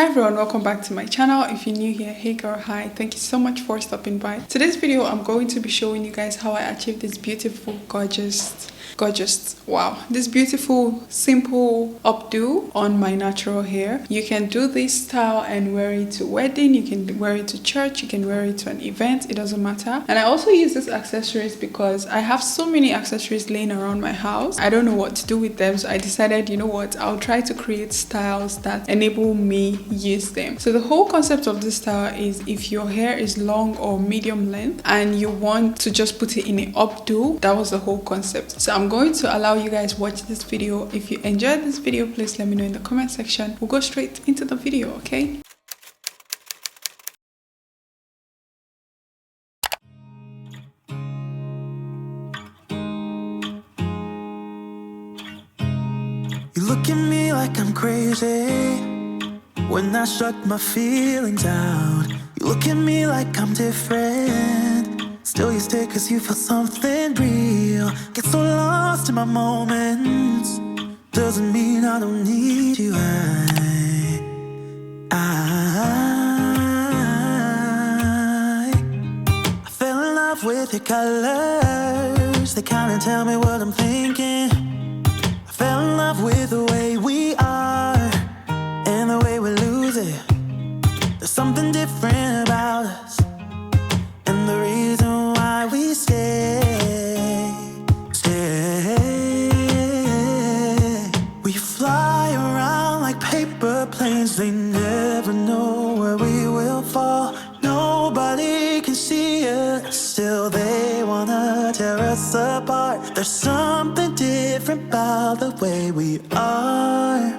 Hi everyone, welcome back to my channel. If you're new here, hey girl, hi, thank you so much for stopping by. Today's video I'm going to be showing you guys how I achieved this beautiful gorgeous this beautiful simple updo on my natural hair. You can do this style and wear it to wedding, you can wear it to church, you can wear it to an event, it doesn't matter. And I also use these accessories because I have so many accessories laying around my house. I don't know what to do with them, so I decided, you know what, I'll try to create styles that enable me use them. So the whole concept of this style is if your hair is long or medium length and you want to just put it in an updo, that was the whole concept. So I'm going to allow you guys watch this video. If you enjoyed this video, please let me know in the comment section. We'll go straight into the video, okay? You look at me like I'm crazy when I shut my feelings out. You look at me like I'm different, still you stay cause you feel something real. Get so lost in my moments, doesn't mean I don't need you. I fell in love with your colors, they kinda tell me what I'm thinking. I fell in love with the way we are and the way we lose it. There's something different about us, and the reason why we stay. We fly around like paper planes, they never know where we will fall. Nobody can see us, still they wanna tear us apart. There's something different about the way we are.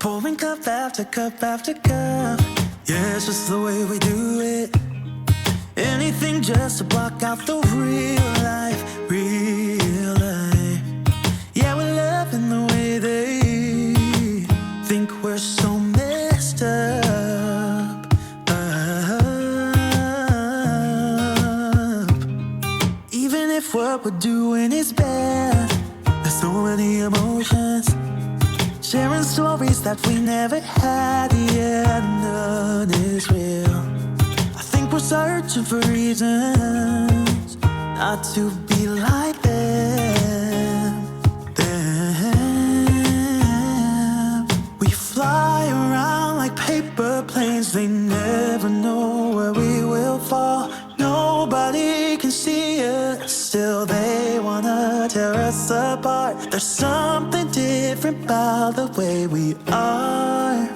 Pouring cup after cup after cup. Yeah, it's just the way we do it. Anything just to block out the real life, real life. Yeah, we're loving the way they think we're so messed up. Even if what we're doing is bad, there's so many emotions, sharing stories that we never had, yeah, none is real. I think we're searching for reasons not to be like them. We fly around like paper planes, they never know where we will fall. Nobody can see us, still they wanna tear us apart. There's something different about the way we are.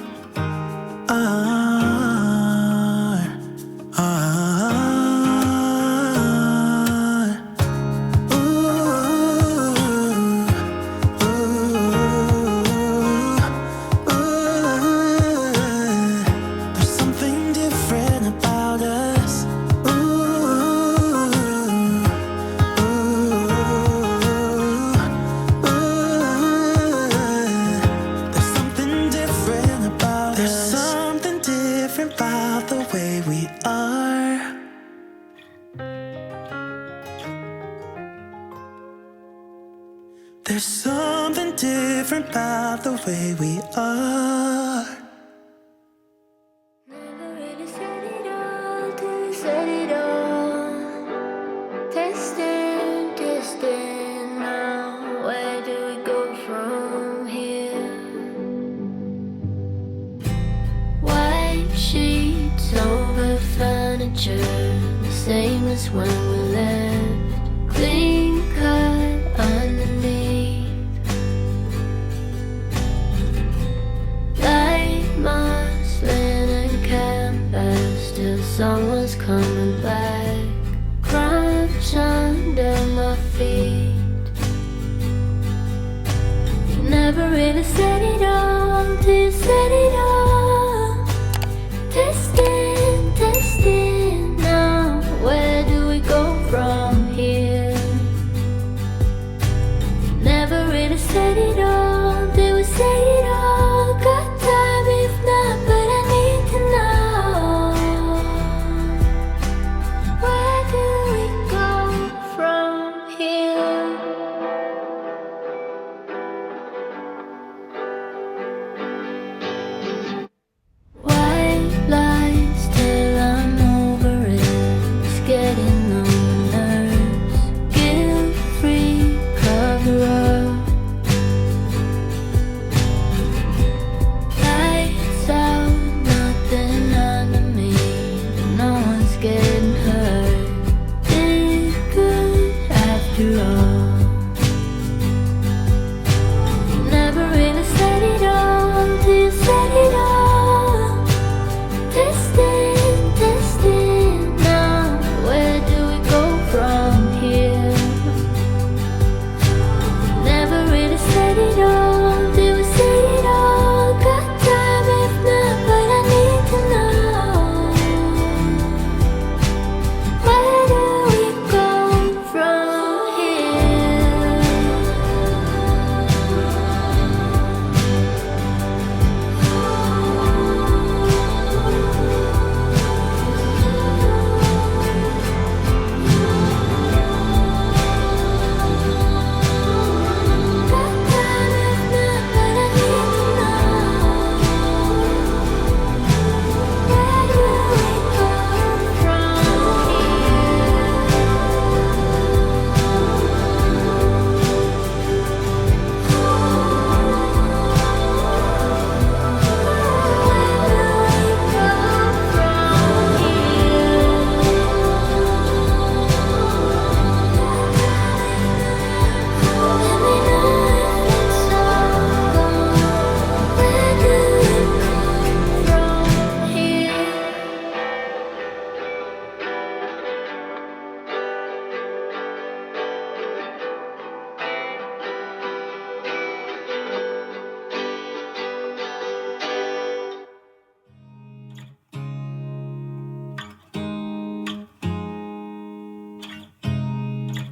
There's something different about us. There's something different about us. There's something different about the way we are. There's something different about the way we are. Never really said it all till you said it all. Testing, testing now. Where do we go from here? White sheets over furniture, the same as when we left. Clean cut underneath. Light muslin and canvas, till someone's coming back. Crunch under my feet. You never really said it all till you said it all.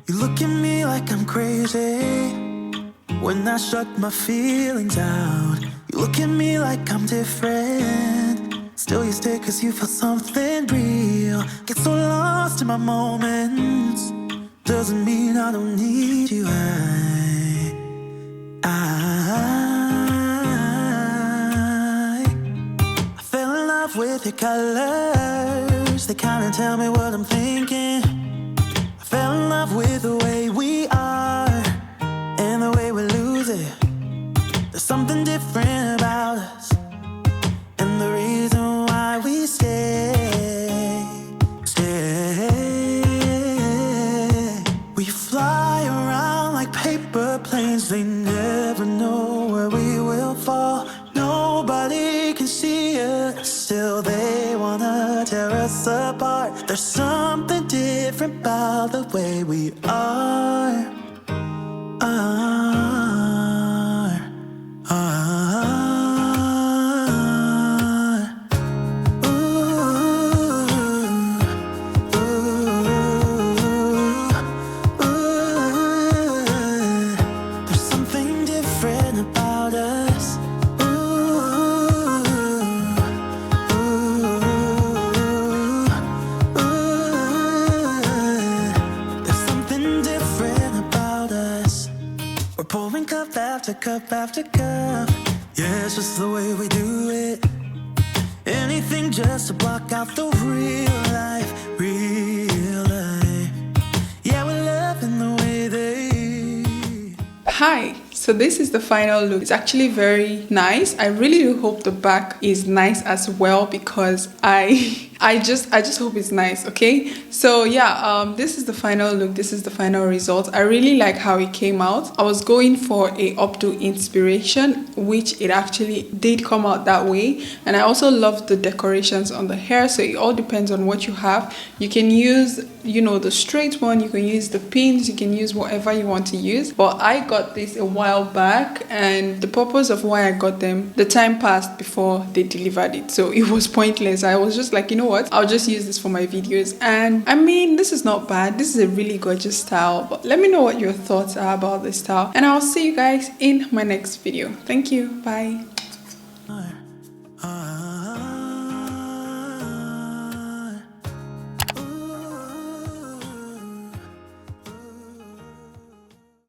You look at me like I'm crazy when I shut my feelings out. You look at me like I'm different, still you stay cause you feel something real. Get so lost in my moments, doesn't mean I don't need you. I fell in love with your colors, they kinda tell me what I'm thinking. I fell in love with the way we are and the way we lose it. There's something different about us, and the reason why we stay. We fly around like paper planes, they never know where we will fall. Nobody can see us, still they wanna tear us apart. There's something different about the way we are. There's something different about us. There's something different about us. We're pouring cup after cup after cup. Yeah, it's just the way we do it. Anything just to block out the real life, real life. Yeah, we're loving the way they. Hi, so this is the final look. It's actually very nice. I really do hope the back is nice as well, because I just hope it's nice. Okay, so yeah, this is the final look, this is the final result. I really like how it came out. I was going for a Updo inspiration, which it actually did come out that way. And I also love the decorations on the hair, so it all depends on what you have. You can use, you know, the straight one, you can use the pins, you can use whatever you want to use. But I got this a while back, and the purpose of why I got them, the time passed before they delivered it, so it was pointless. I was just like, you know what, I'll just use this for my videos. And I mean, this is not bad, this is a really gorgeous style. But let me know what your thoughts are about this style, and I'll see you guys in my next video. Thank you, bye.